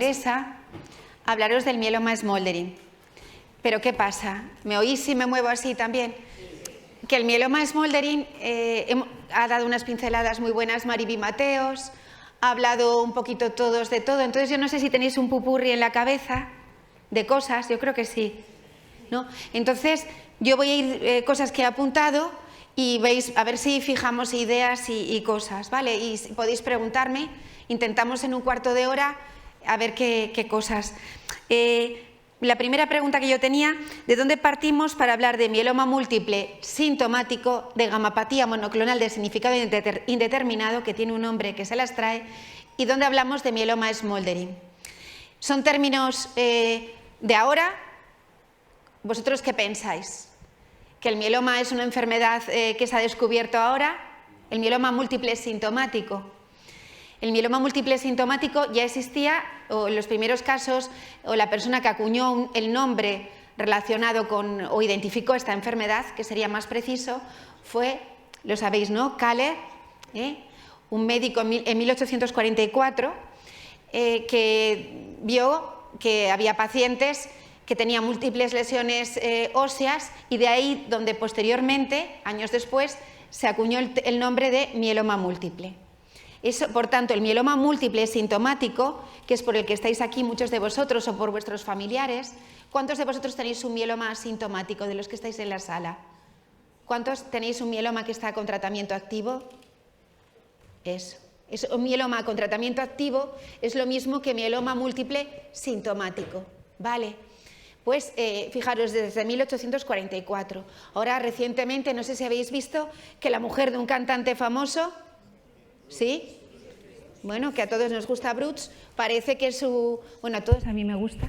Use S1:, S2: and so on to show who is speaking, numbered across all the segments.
S1: interesa hablaros del mieloma smoldering. Pero ¿qué pasa? ¿Me oís si me muevo así también? Que el mieloma smoldering ha dado unas pinceladas muy buenas Mariby Mateos, ha hablado un poquito todos de todo, entonces yo no sé si tenéis un pupurri en la cabeza de cosas, yo creo que sí, ¿no? Entonces yo voy a ir cosas que he apuntado y veis, a ver si fijamos ideas y cosas, ¿vale? Y podéis preguntarme, intentamos en un cuarto de hora a ver qué cosas. La primera pregunta que yo tenía, ¿de dónde partimos para hablar de mieloma múltiple sintomático, de gamapatía monoclonal de significado indeterminado, que tiene un nombre que se las trae, y dónde hablamos de mieloma smoldering? ¿Son términos de ahora? ¿Vosotros qué pensáis? ¿Que el mieloma es una enfermedad que se ha descubierto ahora? ¿El mieloma múltiple sintomático? El mieloma múltiple sintomático ya existía, o en los primeros casos, o la persona que acuñó el nombre relacionado con o identificó esta enfermedad, que sería más preciso, fue, lo sabéis, ¿no?, Kahler, un médico en 1844, que vio que había pacientes que tenían múltiples lesiones óseas y de ahí donde posteriormente, años después, se acuñó el nombre de mieloma múltiple. Por tanto, el mieloma múltiple sintomático, que es por el que estáis aquí muchos de vosotros o por vuestros familiares, ¿cuántos de vosotros tenéis un mieloma asintomático de los que estáis en la sala? ¿Cuántos tenéis un mieloma que está con tratamiento activo? Eso. Un mieloma con tratamiento activo es lo mismo que mieloma múltiple sintomático, ¿vale? Pues fijaros, desde 1844. Ahora, recientemente, no sé si habéis visto que la mujer de un cantante famoso, ¿sí? Bueno, que a todos nos gusta Brooks, parece que bueno, a todos a mí me gusta,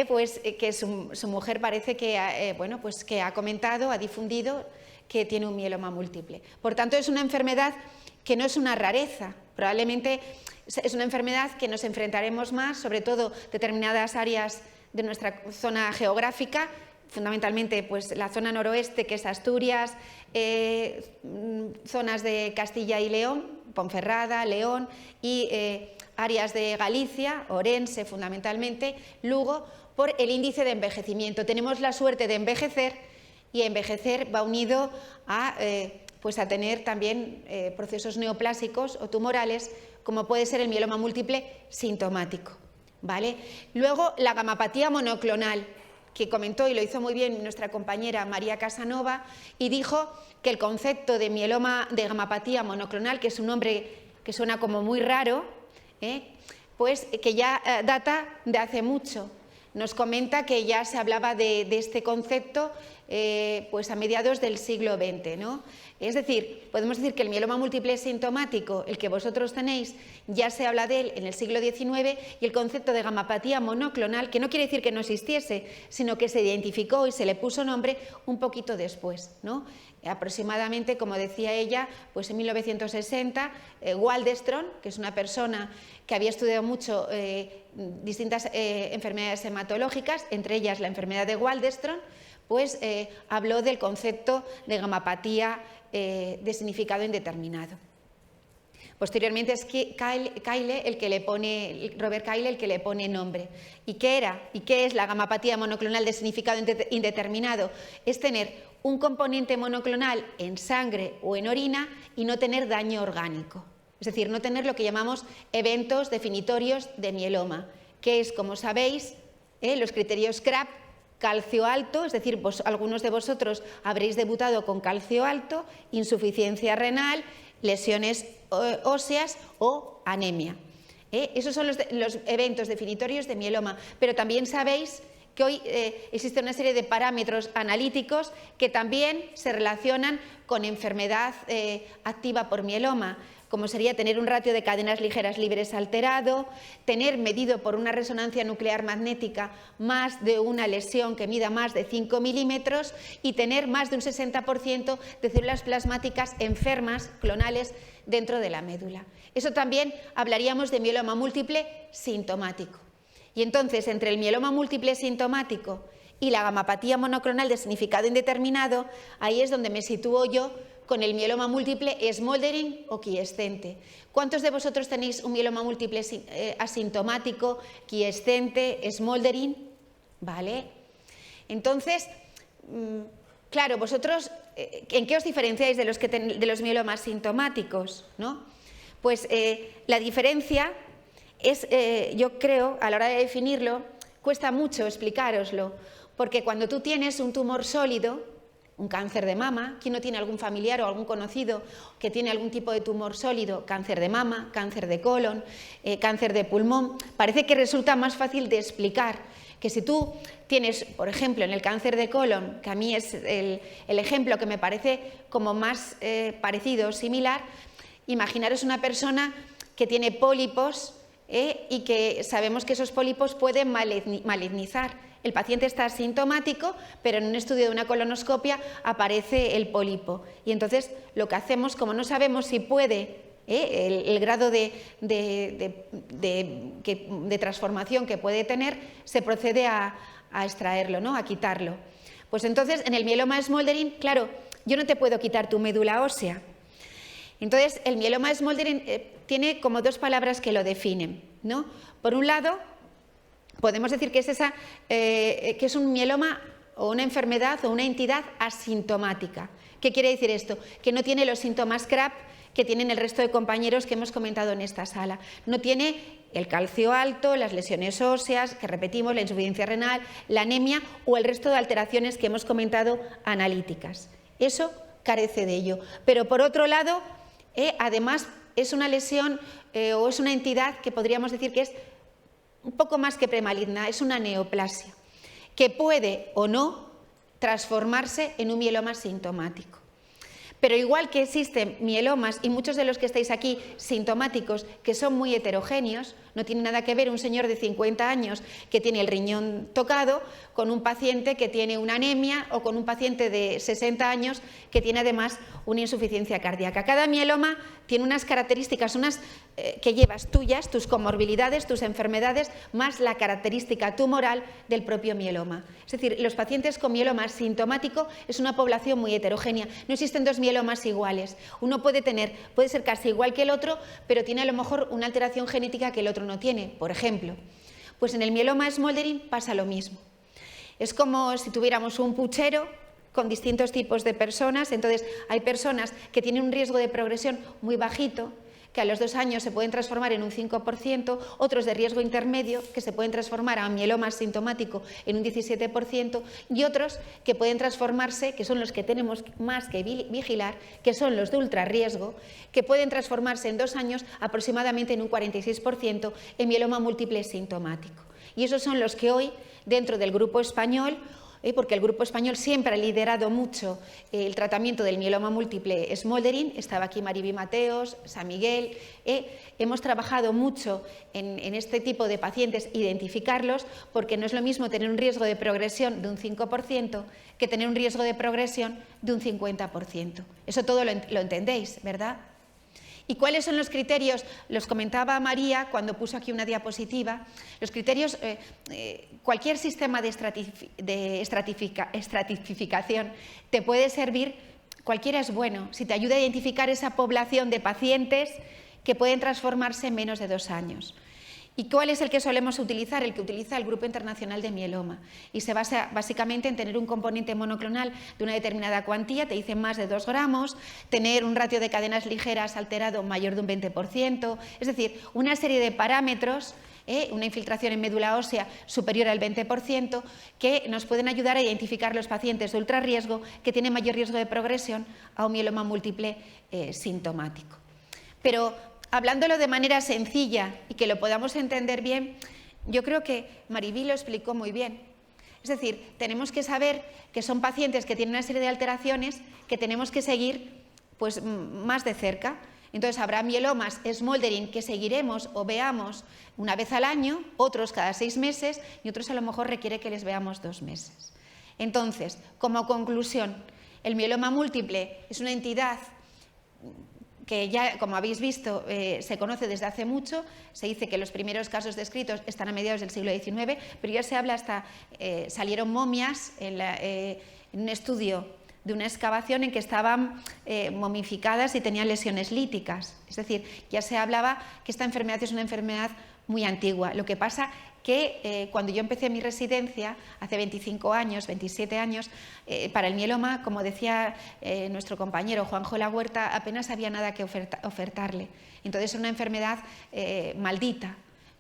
S1: pues que su mujer parece que, bueno, pues que ha comentado, ha difundido que tiene un mieloma múltiple. Por tanto, es una enfermedad que no es una rareza, probablemente es una enfermedad que nos enfrentaremos más, sobre todo determinadas áreas de nuestra zona geográfica, fundamentalmente pues la zona noroeste, que es Asturias, zonas de Castilla y León, Ponferrada, León, y áreas de Galicia, Orense fundamentalmente, Lugo, por el índice de envejecimiento. Tenemos la suerte de envejecer y envejecer va unido a, pues a tener también procesos neoplásicos o tumorales, como puede ser el mieloma múltiple sintomático, ¿vale? Luego, la gamapatía monoclonal, que comentó y lo hizo muy bien nuestra compañera María Casanova, y dijo que el concepto de mieloma de gamapatía monoclonal, que es un nombre que suena como muy raro, pues que ya data de hace mucho. Nos comenta que ya se hablaba de este concepto pues a mediados del siglo XX, ¿no? Es decir, podemos decir que el mieloma múltiple sintomático, el que vosotros tenéis, ya se habla de él en el siglo XIX, y el concepto de gamapatía monoclonal, que no quiere decir que no existiese, sino que se identificó y se le puso nombre un poquito después, ¿no? Aproximadamente, como decía ella, pues en 1960, Waldenström, que es una persona que había estudiado mucho distintas enfermedades hematológicas, entre ellas la enfermedad de Waldenström, pues habló del concepto de gamapatía de significado indeterminado. Posteriormente es Robert Caille el que le pone nombre. ¿Y qué era? ¿Y qué es la gamapatía monoclonal de significado indeterminado? Es tener un componente monoclonal en sangre o en orina y no tener daño orgánico. Es decir, no tener lo que llamamos eventos definitorios de mieloma, que es, como sabéis, los criterios CRAP, calcio alto, es decir, algunos de vosotros habréis debutado con calcio alto, insuficiencia renal, lesiones óseas o anemia. Esos son los eventos definitorios de mieloma, pero también sabéis que hoy existe una serie de parámetros analíticos que también se relacionan con enfermedad activa por mieloma, como sería tener un ratio de cadenas ligeras libres alterado, tener medido por una resonancia nuclear magnética más de una lesión que mida más de 5 milímetros y tener más de un 60% de células plasmáticas enfermas, clonales, dentro de la médula. Eso también hablaríamos de mieloma múltiple sintomático. Y entonces, entre el mieloma múltiple sintomático y la gamapatía monoclonal de significado indeterminado, ahí es donde me sitúo yo con el mieloma múltiple smoldering o quiescente. ¿Cuántos de vosotros tenéis un mieloma múltiple asintomático, quiescente, smoldering? ¿Vale? Entonces, claro, vosotros, ¿en qué os diferenciáis de los mielomas sintomáticos, ¿no? Pues la diferencia es, yo creo, a la hora de definirlo, cuesta mucho explicároslo, porque cuando tú tienes un tumor sólido, un cáncer de mama, ¿quién no tiene algún familiar o algún conocido que tiene algún tipo de tumor sólido? Cáncer de mama, cáncer de colon, cáncer de pulmón. Parece que resulta más fácil de explicar que si tú tienes, por ejemplo, en el cáncer de colon, que a mí es el ejemplo que me parece como más parecido o similar, imaginaros una persona que tiene pólipos y que sabemos que esos pólipos pueden malignizar. El paciente está asintomático, pero en un estudio de una colonoscopia aparece el pólipo. Y entonces lo que hacemos, como no sabemos si puede el grado de transformación que puede tener, se procede a extraerlo, ¿no? A quitarlo. Pues entonces en el mieloma smoldering, claro, yo no te puedo quitar tu médula ósea. Entonces el mieloma smoldering tiene como dos palabras que lo definen, ¿no? Por un lado, podemos decir que es un mieloma o una enfermedad o una entidad asintomática. ¿Qué quiere decir esto? Que no tiene los síntomas CRAP que tienen el resto de compañeros que hemos comentado en esta sala. No tiene el calcio alto, las lesiones óseas, que repetimos, la insuficiencia renal, la anemia o el resto de alteraciones que hemos comentado analíticas. Eso carece de ello. Pero por otro lado, además es una lesión o es una entidad que podríamos decir que es un poco más que premaligna, es una neoplasia, que puede o no transformarse en un mieloma sintomático. Pero igual que existen mielomas, y muchos de los que estáis aquí sintomáticos, que son muy heterogéneos, no tiene nada que ver un señor de 50 años que tiene el riñón tocado con un paciente que tiene una anemia o con un paciente de 60 años que tiene además una insuficiencia cardíaca. Cada mieloma tiene unas características, que llevas tuyas, tus comorbilidades, tus enfermedades, más la característica tumoral del propio mieloma. Es decir, los pacientes con mieloma sintomático es una población muy heterogénea. No existen dos mielomas iguales. Uno puede ser casi igual que el otro, pero tiene a lo mejor una alteración genética que el otro no tiene, por ejemplo. Pues en el mieloma smoldering pasa lo mismo. Es como si tuviéramos un puchero con distintos tipos de personas. Entonces hay personas que tienen un riesgo de progresión muy bajito, que a los 2 años se pueden transformar en un 5%, otros de riesgo intermedio que se pueden transformar a mieloma asintomático en un 17%, y otros que pueden transformarse, que son los que tenemos más que vigilar, que son los de ultrarriesgo, que pueden transformarse en 2 años aproximadamente en un 46% en mieloma múltiple sintomático. Y esos son los que hoy, dentro del grupo español, porque el grupo español siempre ha liderado mucho el tratamiento del mieloma múltiple smoldering, estaba aquí Mariby Mateos, San Miguel, hemos trabajado mucho en este tipo de pacientes, identificarlos, porque no es lo mismo tener un riesgo de progresión de un 5% que tener un riesgo de progresión de un 50%. Eso todo lo entendéis, ¿verdad? ¿Y cuáles son los criterios? Los comentaba María cuando puso aquí una diapositiva. Los criterios, cualquier sistema de estratificación te puede servir, cualquiera es bueno, si te ayuda a identificar esa población de pacientes que pueden transformarse en menos de 2 años. ¿Y cuál es el que solemos utilizar? El que utiliza el Grupo Internacional de Mieloma. Y se basa básicamente en tener un componente monoclonal de una determinada cuantía, te dicen más de 2 gramos, tener un ratio de cadenas ligeras alterado mayor de un 20%, es decir, una serie de parámetros, una infiltración en médula ósea superior al 20%, que nos pueden ayudar a identificar los pacientes de ultrarriesgo que tienen mayor riesgo de progresión a un mieloma múltiple sintomático. Pero hablándolo de manera sencilla y que lo podamos entender bien, yo creo que Mariby lo explicó muy bien. Es decir, tenemos que saber que son pacientes que tienen una serie de alteraciones que tenemos que seguir pues, más de cerca. Entonces habrá mielomas smoldering que seguiremos o veamos una vez al año, otros cada 6 meses y otros a lo mejor requiere que les veamos 2 meses. Entonces, como conclusión, el mieloma múltiple es una entidad que ya, como habéis visto, se conoce desde hace mucho. Se dice que los primeros casos descritos están a mediados del siglo XIX, pero ya se habla salieron momias en un estudio de una excavación en que estaban momificadas y tenían lesiones líticas. Es decir, ya se hablaba que esta enfermedad es una enfermedad muy antigua. Lo que pasa que cuando yo empecé mi residencia, hace 25 años, 27 años, para el mieloma, como decía nuestro compañero Juanjo Lahuerta, apenas había nada que ofertarle. Entonces era una enfermedad maldita,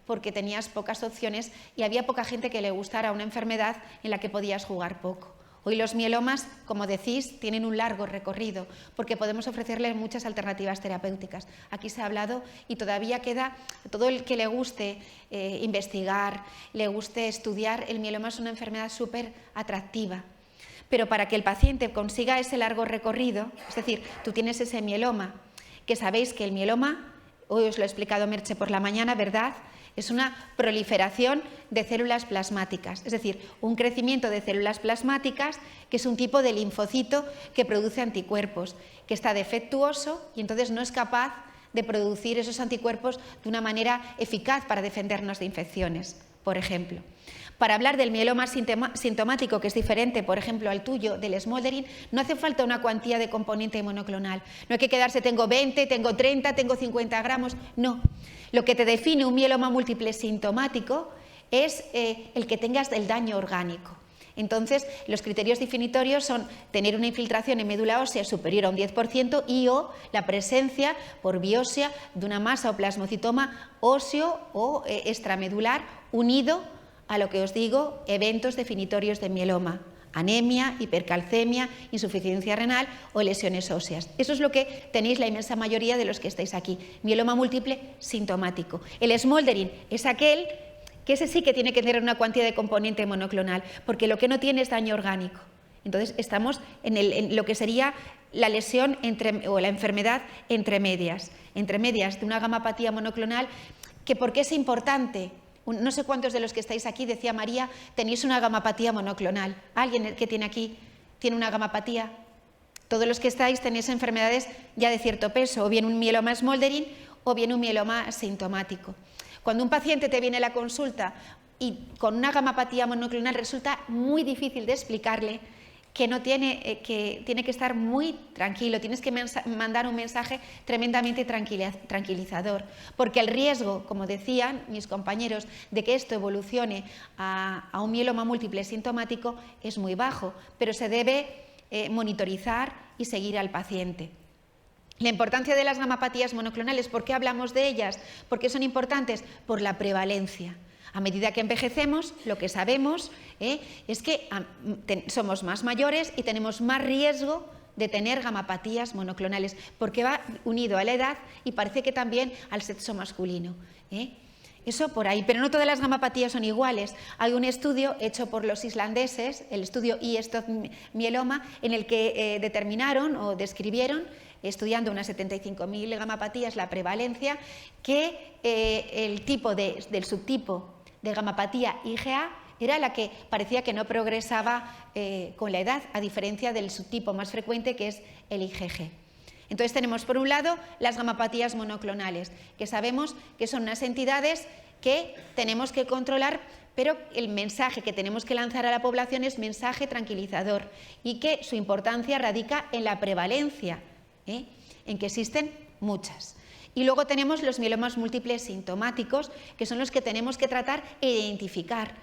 S1: porque tenías pocas opciones y había poca gente que le gustara una enfermedad en la que podías jugar poco. Hoy los mielomas, como decís, tienen un largo recorrido porque podemos ofrecerles muchas alternativas terapéuticas. Aquí se ha hablado y todavía queda, todo el que le guste investigar, le guste estudiar, el mieloma es una enfermedad súper atractiva. Pero para que el paciente consiga ese largo recorrido, es decir, tú tienes ese mieloma, que sabéis que el mieloma, hoy os lo ha explicado Merche por la mañana, ¿verdad?, es una proliferación de células plasmáticas, es decir, un crecimiento de células plasmáticas que es un tipo de linfocito que produce anticuerpos, que está defectuoso y entonces no es capaz de producir esos anticuerpos de una manera eficaz para defendernos de infecciones, por ejemplo. Para hablar del mieloma sintomático, que es diferente, por ejemplo, al tuyo, del smoldering, no hace falta una cuantía de componente monoclonal. No hay que quedarse, tengo 20, tengo 30, tengo 50 gramos, no. Lo que te define un mieloma múltiple sintomático es el que tengas el daño orgánico. Entonces, los criterios definitorios son tener una infiltración en médula ósea superior a un 10% y o la presencia por biopsia de una masa o plasmocitoma óseo o extramedular unido a lo que os digo, eventos definitorios de mieloma, anemia, hipercalcemia, insuficiencia renal o lesiones óseas. Eso es lo que tenéis la inmensa mayoría de los que estáis aquí, mieloma múltiple sintomático. El smoldering es aquel que ese sí que tiene que tener una cuantía de componente monoclonal, porque lo que no tiene es daño orgánico. Entonces estamos en lo que sería la lesión o la enfermedad entre medias de una gamapatía monoclonal, que ¿por qué es importante? No sé cuántos de los que estáis aquí, decía María, tenéis una gamapatía monoclonal. ¿Alguien que tiene aquí tiene una gamapatía? Todos los que estáis tenéis enfermedades ya de cierto peso, o bien un mieloma smoldering o bien un mieloma sintomático. Cuando un paciente te viene a la consulta y con una gamapatía monoclonal resulta muy difícil de explicarle que tiene que estar muy tranquilo, tienes que mandar un mensaje tremendamente tranquilizador, porque el riesgo, como decían mis compañeros, de que esto evolucione a un mieloma múltiple sintomático es muy bajo, pero se debe monitorizar y seguir al paciente. La importancia de las gamapatías monoclonales, ¿por qué hablamos de ellas? ¿Por qué son importantes? Por la prevalencia. A medida que envejecemos, lo que sabemos es que somos más mayores y tenemos más riesgo de tener gamapatías monoclonales, porque va unido a la edad y parece que también al sexo masculino. Eso por ahí, pero no todas las gamapatías son iguales. Hay un estudio hecho por los islandeses, el estudio I-STOP mieloma, en el que determinaron o describieron, estudiando unas 75.000 gamapatías, la prevalencia, que del subtipo de gamapatía IgA era la que parecía que no progresaba con la edad, a diferencia del subtipo más frecuente, que es el IgG. Entonces tenemos por un lado las gamapatías monoclonales, que sabemos que son unas entidades que tenemos que controlar, pero el mensaje que tenemos que lanzar a la población es mensaje tranquilizador y que su importancia radica en la prevalencia, en que existen muchas. Y luego tenemos los mielomas múltiples sintomáticos, que son los que tenemos que tratar e identificar.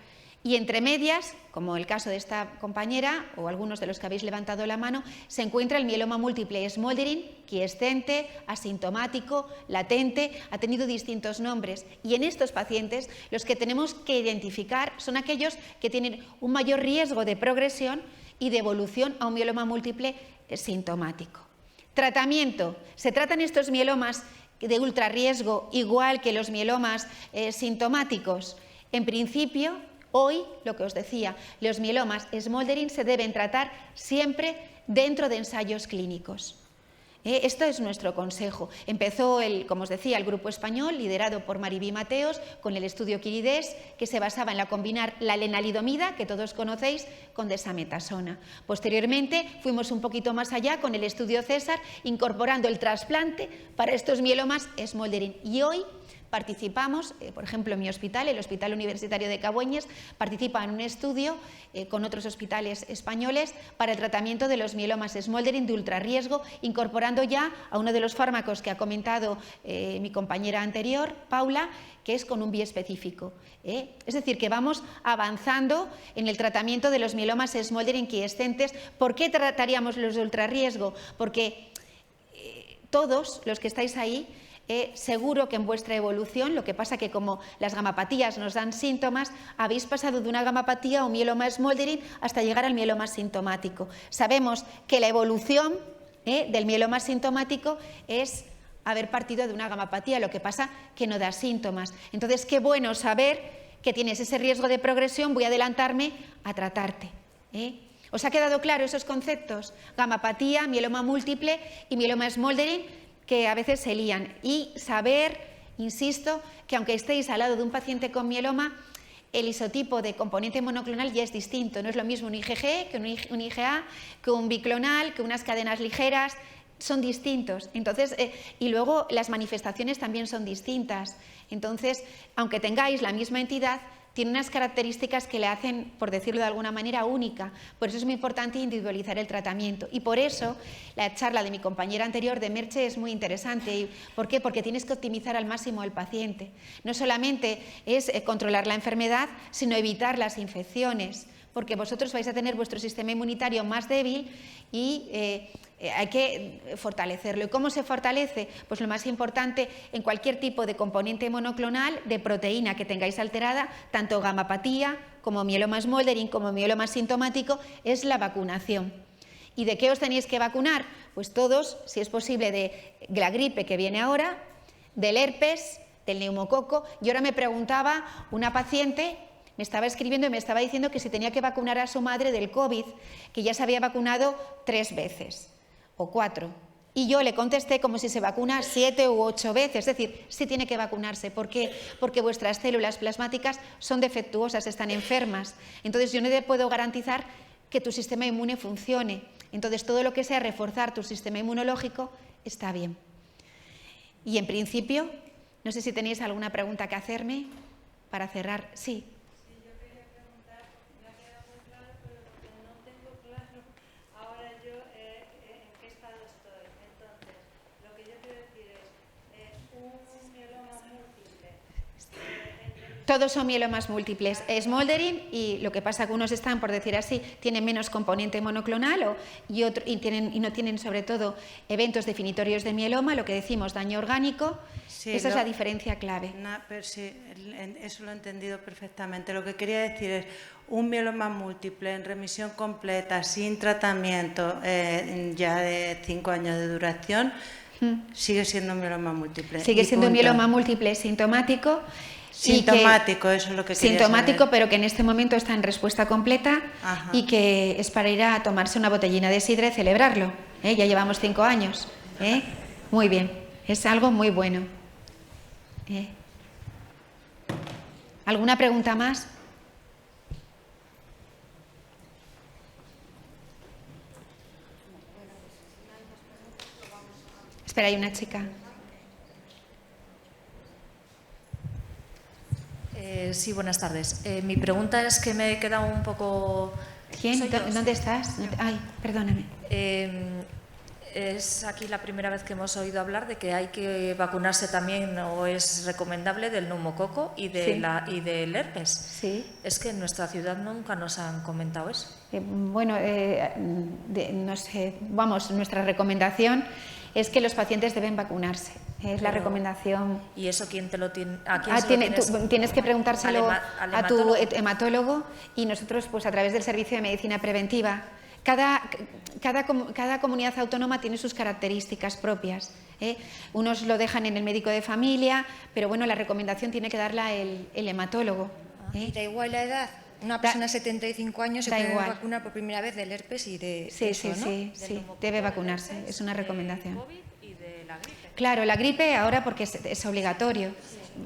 S1: Y entre medias, como el caso de esta compañera, o algunos de los que habéis levantado la mano, se encuentra el mieloma múltiple smoldering, quiescente, asintomático, latente, ha tenido distintos nombres. Y en estos pacientes, los que tenemos que identificar son aquellos que tienen un mayor riesgo de progresión y de evolución a un mieloma múltiple sintomático. Tratamiento. Se tratan estos mielomas de ultrarriesgo igual que los mielomas sintomáticos. En principio, hoy, lo que os decía, los mielomas smoldering se deben tratar siempre dentro de ensayos clínicos. Esto es nuestro consejo. Empezó, como os decía, el grupo español, liderado por Maribí Mateos, con el estudio Quirides, que se basaba en combinar la lenalidomida, que todos conocéis, con desametasona. Posteriormente, fuimos un poquito más allá con el estudio César, incorporando el trasplante para estos mielomas smoldering. Y hoy participamos, por ejemplo, en mi hospital, el Hospital Universitario de Cabueñes, participa en un estudio con otros hospitales españoles para el tratamiento de los mielomas smoldering de ultrarriesgo, incorporando ya a uno de los fármacos que ha comentado mi compañera anterior, Paula, que es con un biespecífico. Es decir, que vamos avanzando en el tratamiento de los mielomas smoldering quiescentes. ¿Por qué trataríamos los de ultrarriesgo? Porque todos los que estáis ahí, seguro que en vuestra evolución, lo que pasa que como las gamapatías nos dan síntomas, habéis pasado de una gamapatía o un mieloma smoldering hasta llegar al mieloma sintomático. Sabemos que la evolución del mieloma sintomático es haber partido de una gamapatía, lo que pasa que no da síntomas. Entonces, qué bueno saber que tienes ese riesgo de progresión, voy a adelantarme a tratarte. ¿Os ha quedado claro esos conceptos? Gamapatía, mieloma múltiple y mieloma smoldering, que a veces se lían. Y saber, insisto, que aunque estéis al lado de un paciente con mieloma, el isotipo de componente monoclonal ya es distinto. No es lo mismo un IgG que un IgA, que un biclonal, que unas cadenas ligeras. Son distintos. Entonces, y luego las manifestaciones también son distintas. Entonces, aunque tengáis la misma entidad, tiene unas características que le hacen, por decirlo de alguna manera, única. Por eso es muy importante individualizar el tratamiento. Y por eso la charla de mi compañera anterior, de Merche, es muy interesante. ¿Por qué? Porque tienes que optimizar al máximo al paciente. No solamente es controlar la enfermedad, sino evitar las infecciones, porque vosotros vais a tener vuestro sistema inmunitario más débil y hay que fortalecerlo. ¿Y cómo se fortalece? Pues lo más importante en cualquier tipo de componente monoclonal de proteína que tengáis alterada, tanto gamapatía como mieloma smoldering como mieloma sintomático, es la vacunación. ¿Y de qué os tenéis que vacunar? Pues todos, si es posible, de la gripe que viene ahora, del herpes, del neumococo. Y ahora me preguntaba una paciente, me estaba escribiendo y me estaba diciendo que si tenía que vacunar a su madre del COVID, que ya se había vacunado 3 veces o 4. Y yo le contesté como si se vacuna 7 u 8 veces, es decir, sí tiene que vacunarse. ¿Por qué? Porque vuestras células plasmáticas son defectuosas, están enfermas. Entonces yo no te puedo garantizar que tu sistema inmune funcione. Entonces todo lo que sea reforzar tu sistema inmunológico está bien. Y en principio, no sé si tenéis alguna pregunta que hacerme para cerrar. Sí. Todos son mielomas múltiples, smoldering, y lo que pasa que unos están, por decir así, tienen menos componente monoclonal y no tienen sobre todo eventos definitorios de mieloma, lo que decimos daño orgánico. Sí, esa es la diferencia clave.
S2: Pero sí, eso lo he entendido perfectamente. Lo que quería decir es un mieloma múltiple en remisión completa, sin tratamiento, ya de 5 años de duración, sigue siendo un mieloma múltiple.
S1: Sigue siendo un mieloma múltiple sintomático.
S2: Sintomático, eso es lo que quería
S1: sintomático,
S2: saber.
S1: Pero que en este momento está en respuesta completa. Ajá. Y que es para ir a tomarse una botellina de sidra y celebrarlo. Ya llevamos 5 años. Muy bien, es algo muy bueno. ¿Alguna pregunta más? Espera, hay una chica.
S3: Sí, buenas tardes. Mi pregunta es que me he quedado un poco...
S1: ¿Quién? ¿Dónde estás? Ay, perdóname.
S3: Es aquí la primera vez que hemos oído hablar de que hay que vacunarse también, o es recomendable, del neumococo y, del herpes.
S1: Sí.
S3: Es que en nuestra ciudad nunca nos han comentado eso.
S1: Bueno, no sé, vamos, nuestra recomendación es que los pacientes deben vacunarse. Es la recomendación.
S3: ¿Y eso quién te lo tiene?
S1: Tienes que preguntárselo a tu hematólogo, y nosotros, pues a través del Servicio de Medicina Preventiva. Cada comunidad autónoma tiene sus características propias. Unos lo dejan en el médico de familia, pero bueno, la recomendación tiene que darla el hematólogo.
S4: ¿Y da igual la edad? Una persona de 75 años se puede vacunar por primera vez del herpes y de eso, ¿no?
S1: Sí, debe vacunarse, es una recomendación.
S3: ¿Del COVID y de la gripe?
S1: Claro, la gripe ahora porque es obligatorio.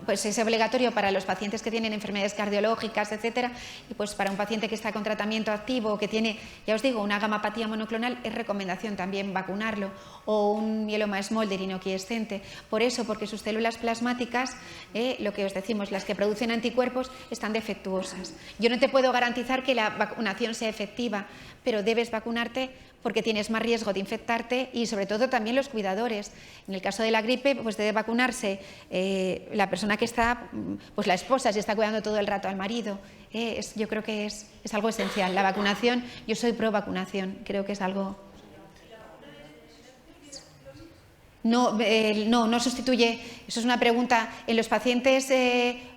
S1: pues es obligatorio para los pacientes que tienen enfermedades cardiológicas, etcétera, y pues para un paciente que está con tratamiento activo, que tiene, ya os digo, una gamapatía monoclonal, es recomendación también vacunarlo, o un mieloma Smoldering o quiescente. Por eso, porque sus células plasmáticas, lo que os decimos, las que producen anticuerpos, están defectuosas. Yo no te puedo garantizar que la vacunación sea efectiva, pero debes vacunarte porque tienes más riesgo de infectarte y sobre todo también los cuidadores. En el caso de la gripe, pues debe vacunarse la persona que está, pues la esposa, si está cuidando todo el rato al marido. Yo creo que es algo esencial. La vacunación, yo soy pro vacunación, creo que es algo... No sustituye, eso es una pregunta, en los pacientes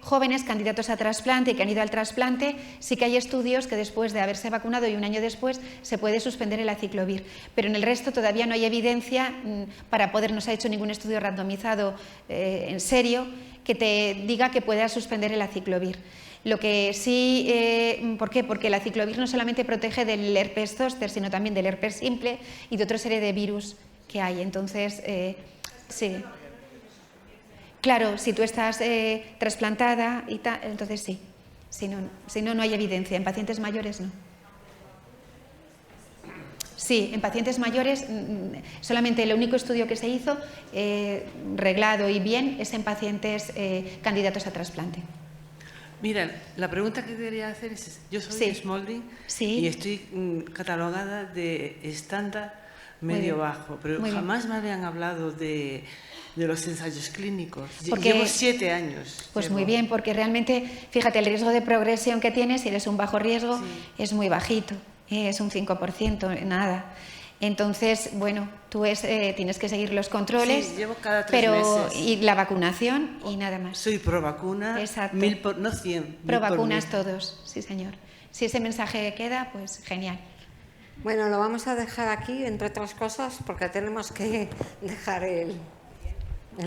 S1: jóvenes candidatos a trasplante y que han ido al trasplante, sí que hay estudios que después de haberse vacunado y un año después se puede suspender el aciclovir, pero en el resto todavía no hay evidencia para poder, no se ha hecho ningún estudio randomizado en serio que te diga que puedas suspender el aciclovir. Lo que sí, ¿por qué? Porque el aciclovir no solamente protege del herpes zóster, sino también del herpes simple y de otra serie de virus que hay. Entonces, sí. Claro, si tú estás trasplantada y tal, entonces sí. Si no, no hay evidencia. En pacientes mayores no. Sí, en pacientes mayores solamente el único estudio que se hizo reglado y bien es en pacientes candidatos a trasplante.
S5: Mira, la pregunta que quería hacer es, yo soy Smoldering y estoy catalogada de estándar medio bajo, pero jamás me habían hablado de los ensayos clínicos. Llevo 7 años.
S1: Pues muy bien, porque realmente, fíjate, el riesgo de progresión que tienes, si eres un bajo riesgo, es muy bajito, es un 5%, nada. Entonces, bueno, tú tienes que seguir los controles,
S5: sí, llevo cada 3 meses.
S1: Y la vacunación y nada más.
S5: Soy pro vacuna,
S1: exacto.
S5: no 100.
S1: Pro vacunas todos, sí señor. Si ese mensaje queda, pues genial.
S6: Bueno, lo vamos a dejar aquí, entre otras cosas, porque tenemos que dejar el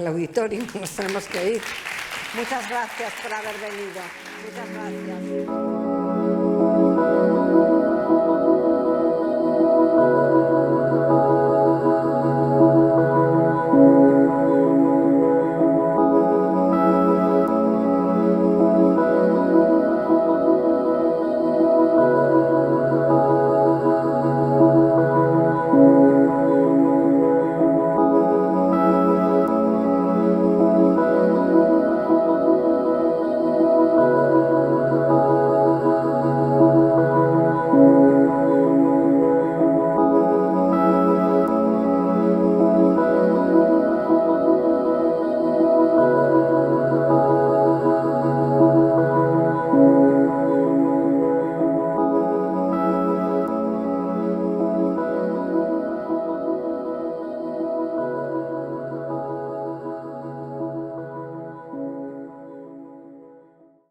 S6: auditorio, nos tenemos que ir. Muchas gracias por haber venido. Muchas gracias.